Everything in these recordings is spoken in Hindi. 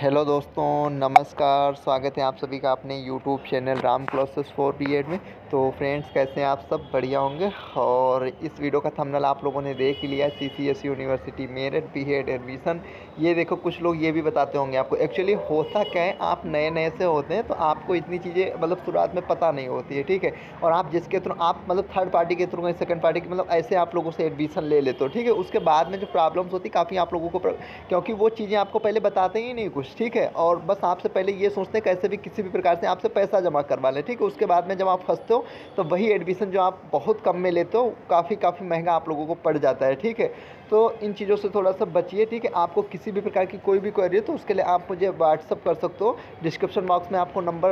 हेलो दोस्तों, नमस्कार। स्वागत है आप सभी का अपने YouTube channel Ram classes for BEd में। तो फ्रेंड्स, कैसे हैं आप सब? बढ़िया होंगे। और इस वीडियो का थंबनेल आप लोगों ने देख ही लिया है, CCS university Meerut BEd admission. ये देखो, कुछ लोग ये भी बताते होंगे आपको। एक्चुअली होता क्या है, आप नए नए से होते हैं तो आपको इतनी चीज़ें मतलब शुरुआत में पता नहीं होती है, ठीक है। और आप जिसके थ्रू आप मतलब थर्ड पार्टी के थ्रू, सेकंड पार्टी के मतलब ऐसे आप लोगों से एडमिशन ले लेते हो, ठीक है। उसके बाद में जो प्रॉब्लम्स होती काफ़ी आप लोगों को, क्योंकि वो चीज़ें आपको पहले बताते ही नहीं कुछ, ठीक है। और बस आपसे पहले ये सोचते हैं कैसे भी किसी भी प्रकार से आपसे पैसा जमा करवा लें, ठीक है। उसके बाद में जब आप फंसते हो तो वही एडमिशन जो आप बहुत कम में लेते हो काफ़ी महंगा आप लोगों को पड़ जाता है, ठीक है। तो इन चीज़ों से थोड़ा सा बचिए, ठीक है। आपको किसी भी प्रकार की कोई भी क्वेरी है तो उसके लिए आप मुझे व्हाट्सअप कर सकते हो। डिस्क्रिप्शन बॉक्स में आपको नंबर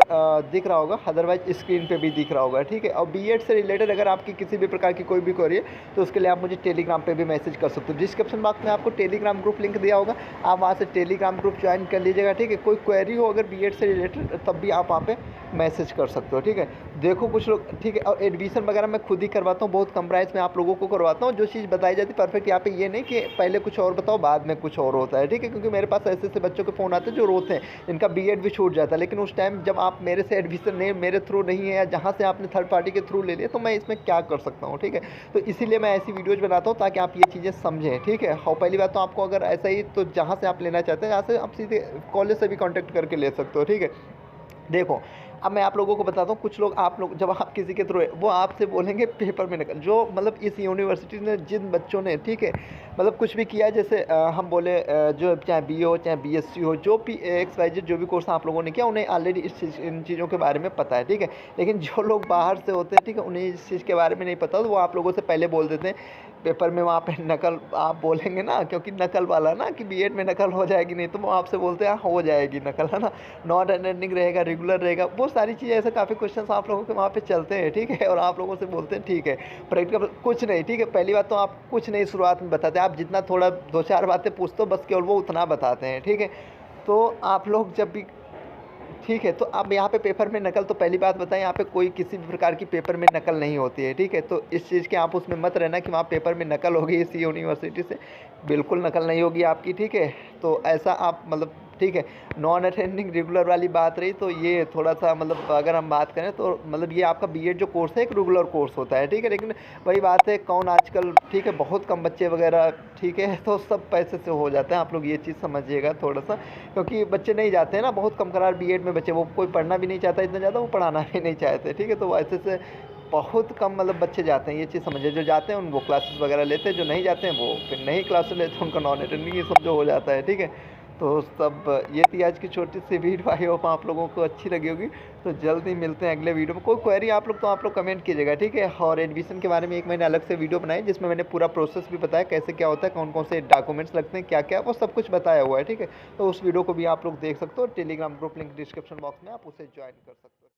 दिख रहा होगा, अदरवाइज स्क्रीन पे भी दिख रहा होगा, ठीक है। और बीएड से रिलेटेड अगर आपकी किसी भी प्रकार की कोई भी क्वेरी है तो उसके लिए आप मुझे टेलीग्राम पे भी मैसेज कर सकते हो। डिस्क्रिप्शन बॉक्स में आपको टेलीग्राम ग्रुप लिंक दिया होगा, आप वहाँ से टेलीग्राम ग्रुप ज्वाइन कर लीजिएगा, ठीक है। कोई क्वेरी हो अगर बीएड से रिलेटेड तब भी आप वहाँ पे मैसेज कर सकते हो, ठीक है। देखो कुछ लोग, ठीक है। और एडमिशन वगैरह मैं खुद ही करवाता हूँ, बहुत कम प्राइस में आप लोगों को करवाता हूँ। जो चीज़ बताई जाती है परफेक्ट, यहाँ पे ये नहीं कि पहले कुछ और बताओ बाद में कुछ और होता है, ठीक है। क्योंकि मेरे पास ऐसे ऐसे बच्चों के फ़ोन आते हैं जो रोते हैं, इनका बीएड भी छूट जाता है। लेकिन उस टाइम जब आप मेरे से एडमिशन नहीं, मेरे थ्रू नहीं है या जहाँ से आपने थर्ड पार्टी के थ्रू ले लिया, तो मैं इसमें क्या कर सकता हूँ, ठीक है। तो इसीलिए मैं ऐसी वीडियोज़ बनाता हूँ ताकि आप ये चीज़ें समझें, ठीक है। और पहली बात तो आपको अगर ऐसा ही, तो जहाँ से आप लेना चाहते हैं जहाँ से आप सीधे कॉलेज से भी कॉन्टैक्ट करके ले सकते हो, ठीक है। देखो, अब मैं आप लोगों को बताता हूँ। कुछ लोग, आप लोग जब आप किसी के थ्रू वो आपसे बोलेंगे पेपर में नकल, जो मतलब इस यूनिवर्सिटी ने जिन बच्चों ने, ठीक है, मतलब कुछ भी किया, जैसे हम बोले जो चाहे बीए हो चाहे बीएससी हो, जो भी एक्स वाई जेड जो भी कोर्स आप लोगों ने किया, उन्हें ऑलरेडी इन चीज़ों के बारे में पता है, ठीक है। लेकिन जो लोग बाहर से होते हैं, ठीक है, उन्हें इस चीज़ के बारे में नहीं पता, तो वो आप लोगों से पहले बोल देते हैं पेपर में, वहाँ पे नकल आप बोलेंगे ना, क्योंकि नकल वाला ना कि बीएड में नकल हो जाएगी नहीं, तो वो आपसे बोलते हैं हाँ हो जाएगी नकल, है ना। नॉन अटेंडिंग रहेगा, रेगुलर रहेगा, वो सारी चीज़ें, ऐसे काफ़ी क्वेश्चन आप लोगों के वहाँ पे चलते हैं, ठीक है। और आप लोगों से बोलते हैं ठीक है, प्रैक्टिकल कुछ नहीं, ठीक है। पहली बात तो आप कुछ नहीं शुरुआत में बताते, आप जितना थोड़ा दो चार बातें पूछते हो बस, केवल वो उतना बताते हैं, ठीक है। तो आप लोग जब भी, ठीक है, तो अब यहाँ पे पेपर में नकल, तो पहली बात बताएं, यहाँ पे कोई किसी भी प्रकार की पेपर में नकल नहीं होती है, ठीक है। तो इस चीज़ के आप उसमें मत रहना कि वहाँ पेपर में नकल होगी इस यूनिवर्सिटी से, बिल्कुल नकल नहीं होगी आपकी, ठीक है। तो ऐसा आप मतलब, ठीक है। नॉन अटेंडिंग रेगुलर वाली बात रही, तो ये थोड़ा सा मतलब अगर हम बात करें तो मतलब ये आपका बीएड जो कोर्स है एक रेगुलर कोर्स होता है, ठीक है। लेकिन वही बात है, कौन आजकल, ठीक है, बहुत कम बच्चे वगैरह, ठीक है, तो सब पैसे से हो जाते हैं। आप लोग ये चीज़ समझिएगा थोड़ा सा, क्योंकि बच्चे नहीं जाते हैं ना, बहुत कम करार बीएड में बच्चे, वो कोई पढ़ना भी नहीं चाहता इतना ज़्यादा, वो पढ़ाना भी नहीं चाहते, ठीक है। तो ऐसे से बहुत कम मतलब बच्चे जाते हैं, ये चीज़ समझिए। जो जाते हैं वो क्लासेस वगैरह लेते हैं, जो नहीं जाते हैं वो फिर नहीं क्लासेस लेते हैं, उनका नॉन अटेंडिंग ये सब जो हो जाता है, ठीक है। तो सब ये थी आज की छोटी सी वीडियो, आई होप आप लोगों को अच्छी लगी होगी। तो जल्द ही मिलते हैं अगले वीडियो में। कोई क्वेरी आप लोग तो आप लोग कमेंट कीजिएगा, ठीक है। और एडमिशन के बारे में एक मैंने अलग से वीडियो बनाई जिसमें मैंने पूरा प्रोसेस भी बताया, कैसे क्या होता है, कौन कौन से डॉक्यूमेंट्स लगते हैं, क्या क्या, वो सब कुछ बताया हुआ है, ठीक है। तो उस वीडियो को भी आप लोग देख सकते हो। Telegram group link description box में, आप उसे ज्वाइन कर सकते हो।